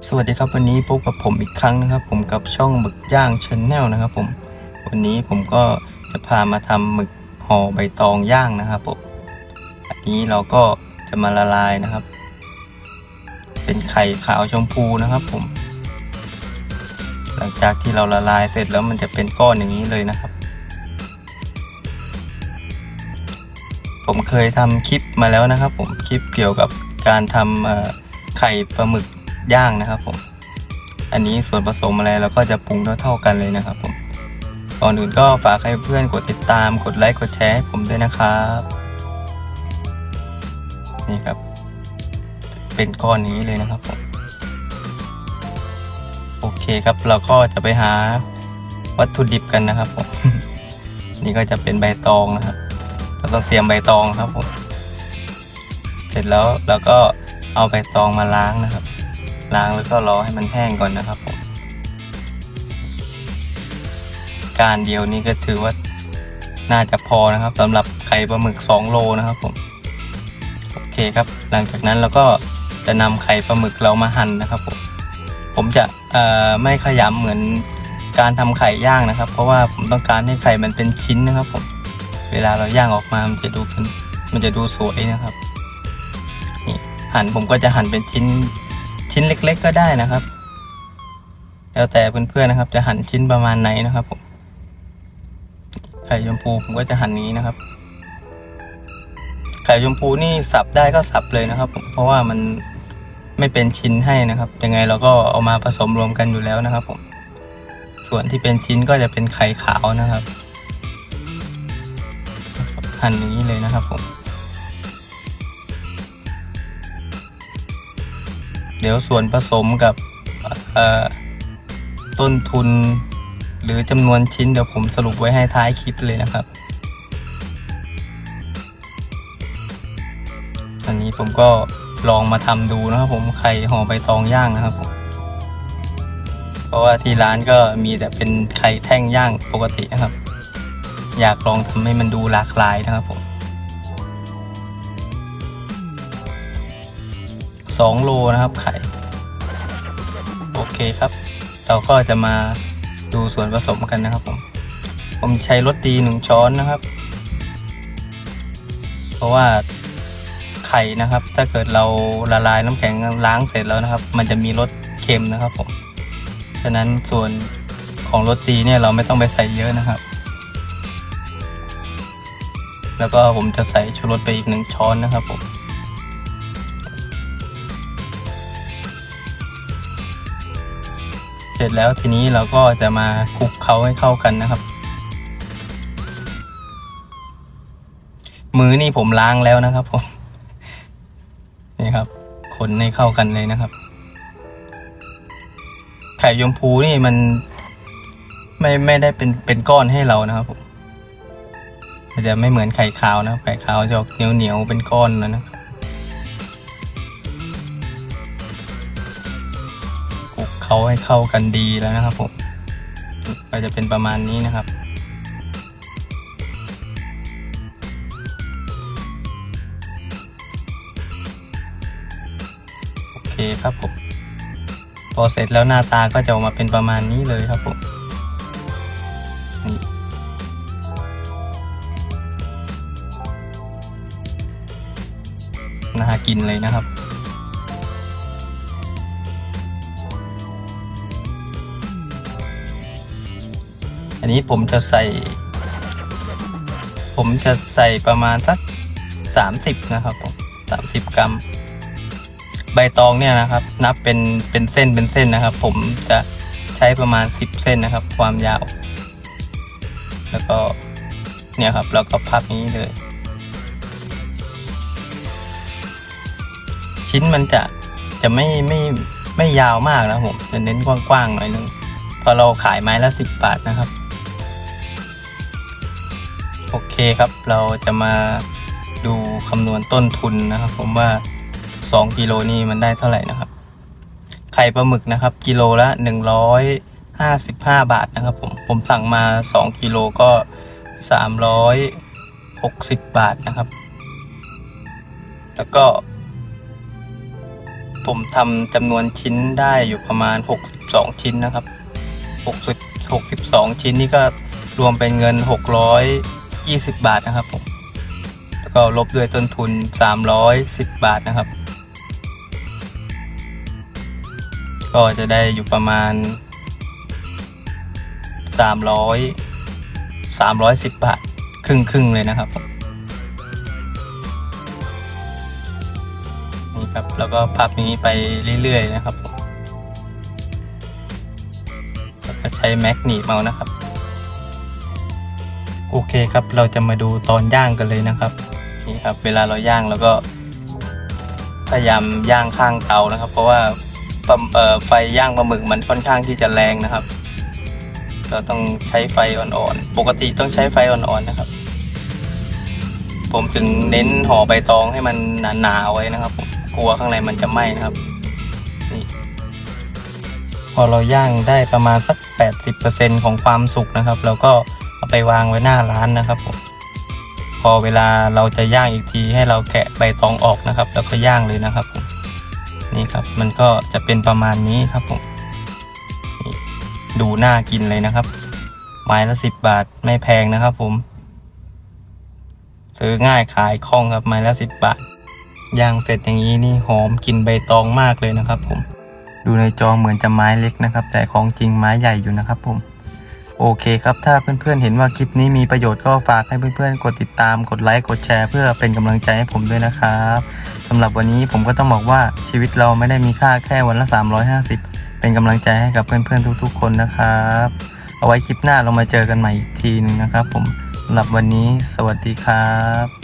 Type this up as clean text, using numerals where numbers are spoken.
สวัสดีครับวันนี้พบกับผมอีกครั้งนะครับผมกับช่องหมึกย่างชาแนลนะครับผมวันนี้ผมก็จะพามาทำหมึกห่อใบตองย่างนะครับผมอันนี้เราก็จะมาละลายนะครับเป็นไข่ขาวชมพูนะครับผมหลังจากที่เราละลายเสร็จแล้วมันจะเป็นก้อนอย่างนี้เลยนะครับผมเคยทำคลิปมาแล้วนะครับผมคลิปเกี่ยวกับการทำไข่ปลาหมึกย่างนะครับผมอันนี้ส่วนผสมอะไรเราก็จะปรุงเท่ากันเลยนะครับผมก่อนอื่นก็ฝากให้เพื่อนกดติดตามกดไลค์กดแชร์ให้ผมด้วยนะครับนี่ครับเป็นก้อนนี้เลยนะครับผมโอเคครับเราก็จะไปหาวัตถุดิบกันนะครับผม นี่ก็จะเป็นใบตองนะครับเราต้องเตรียมใบตองครับผมเสร็จแล้วเราก็เอาใบตองมาล้างนะครับล้างแล้วก็รอให้มันแห้งก่อนนะครับผมการเดียวนี้ก็ถือว่าน่าจะพอนะครับสำหรับไข่ปลาหมึก2 โลนะครับผมโอเคครับหลังจากนั้นเราก็จะนำไข่ปลาหมึกเรามาหั่นนะครับผมจะไม่ขยำเหมือนการทำไข่ย่างนะครับเพราะว่าผมต้องการให้ไข่มันเป็นชิ้นนะครับผมเวลาเราย่างออกมามันจะดูสวยนะครับนี่หั่นผมก็จะหั่นเป็นชิ้นเล็กๆก็ได้นะครับแล้วแต่เพื่อนๆนะครับจะหั่นชิ้นประมาณไหนนะครับผมไข่ชมพูผมก็จะหั่นนี้นะครับไข่ชมพูนี่สับได้ก็สับเลยนะครับผมเพราะว่ามันไม่เป็นชิ้นให้นะครับยังไงเราก็เอามาผสมรวมกันอยู่แล้วนะครับผมส่วนที่เป็นชิ้นก็จะเป็นไข่ขาวนะครับหั่นอย่างนี้เลยนะครับผมเดี๋ยวส่วนผสมกับต้นทุนหรือจำนวนชิ้นเดี๋ยวผมสรุปไว้ให้ท้ายคลิปเลยนะครับอันนี้ผมก็ลองมาทำดูนะครับผมไข่ห่อใบตองย่างนะครับผมเพราะว่าที่ร้านก็มีแต่เป็นไข่แท่งย่างปกตินะครับอยากลองทำให้มันดูหลากหลายนะครับผม2 โลนะครับไข่โอเคครับเราก็จะมาดูส่วนผสมกันนะครับผมใช้รสดี1 ช้อนนะครับเพราะว่าไข่นะครับถ้าเกิดเราละลายน้ำแข็งล้างเสร็จแล้วนะครับมันจะมีรสเค็มนะครับผมฉะนั้นส่วนของรสดีเนี่ยเราไม่ต้องไปใส่เยอะนะครับแล้วก็ผมจะใส่ชูรสไปอีก1 ช้อนนะครับผมเสร็จแล้วทีนี้เราก็จะมาคลุกเคล้าให้เข้ากันนะครับมือนี่ผมล้างแล้วนะครับผมนี่ครับคนให้เข้ากันเลยนะครับไข่ชมพูนี่มันไม่ได้เป็นก้อนให้เรานะครับผมมันจะไม่เหมือนไข่ขาวนะครับไข่ขาวจะเหนียวเป็นก้อนแล้วนะครับคลุกเคล้าให้เข้ากันดีแล้วนะครับผมก็จะเป็นประมาณนี้นะครับโอเคครับผมพอเสร็จแล้วหน้าตาก็จะออกมาเป็นประมาณนี้เลยครับผมน่ากินเลยนะครับอันนี้ผมจะใส่ประมาณสัก30นะครับผม30 กรัมใบตองเนี่ยนะครับนับเป็นเส้นนะครับผมจะใช้ประมาณ10 เส้นนะครับความยาวแล้วก็เนี่ยครับเราก็พับนี้เลยชิ้นมันจะไม่ยาวมากนะผมจะเน้นกว้างๆหน่อยนึงพอเราขายไม้ละ10 บาทนะครับโอเคครับเราจะมาดูคำนวณต้นทุนนะครับผมว่า2 กิโลนี่มันได้เท่าไหร่นะครับไข่ปลาหมึกนะครับกิโลละ155 บาทนะครับผมสั่งมา2 กิโลก็360 บาทนะครับแล้วก็ ผมทำจำนวนชิ้นได้อยู่ประมาณ62ชิ้นนะครับ62ชิ้นนี่ก็รวมเป็นเงิน620บาทนะครับผมแล้วก็ลบด้วยต้นทุน310บาทนะครับก็จะได้อยู่ประมาณ310บาทครึ่งเลยนะครับนี่ครับแล้วก็พับอย่างนี้ไปเรื่อยๆนะครับแล้วก็ใช้แม็กหนีบเอานะครับโอเคครับเราจะมาดูตอนย่างกันเลยนะครับนี่ครับเวลาเราย่างเราก็พยายามย่างข้างเตานะครับเพราะว่าไฟย่างปลาหมึกมันค่อนข้างที่จะแรงนะครับเราต้องใช้ไฟอ่อนๆปกติต้องใช้ไฟอ่อนๆนะครับผมถึงเน้นห่อใบตองให้มันหนาๆไว้นะครับผมกลัวข้างในมันจะไหม้นะครับนี่พอเราย่างได้ประมาณสัก 80% ของความสุกนะครับเราก็เอาไปวางไว้หน้าร้านนะครับผมพอเวลาเราจะย่างอีกทีให้เราแกะใบตองออกนะครับแล้วก็ย่างเลยนะครับผมนี่ครับมันก็จะเป็นประมาณนี้ครับผมดูน่ากินเลยนะครับไม้ละ10 บาทไม่แพงนะครับผมซื้อง่ายขายคล่องครับไม้ละ10 บาทย่างเสร็จอย่างนี้นี่หอมกลิ่นใบตองมากเลยนะครับผมดูในจอเหมือนจะไม้เล็กนะครับแต่ของจริงไม้ใหญ่อยู่นะครับผมโอเคครับถ้าเพื่อนๆเห็นว่าคลิปนี้มีประโยชน์ก็ฝากให้เพื่อนๆกดติดตามกดไลค์กดแชร์เพื่อเป็นกำลังใจให้ผมด้วยนะครับสำหรับวันนี้ผมก็ต้องบอกว่าชีวิตเราไม่ได้มีค่าแค่วันละ350เป็นกำลังใจให้กับเพื่อนๆทุกๆคนนะครับเอาไว้คลิปหน้าเรามาเจอกันใหม่อีกทีนึงนะครับผมสำหรับวันนี้สวัสดีครับ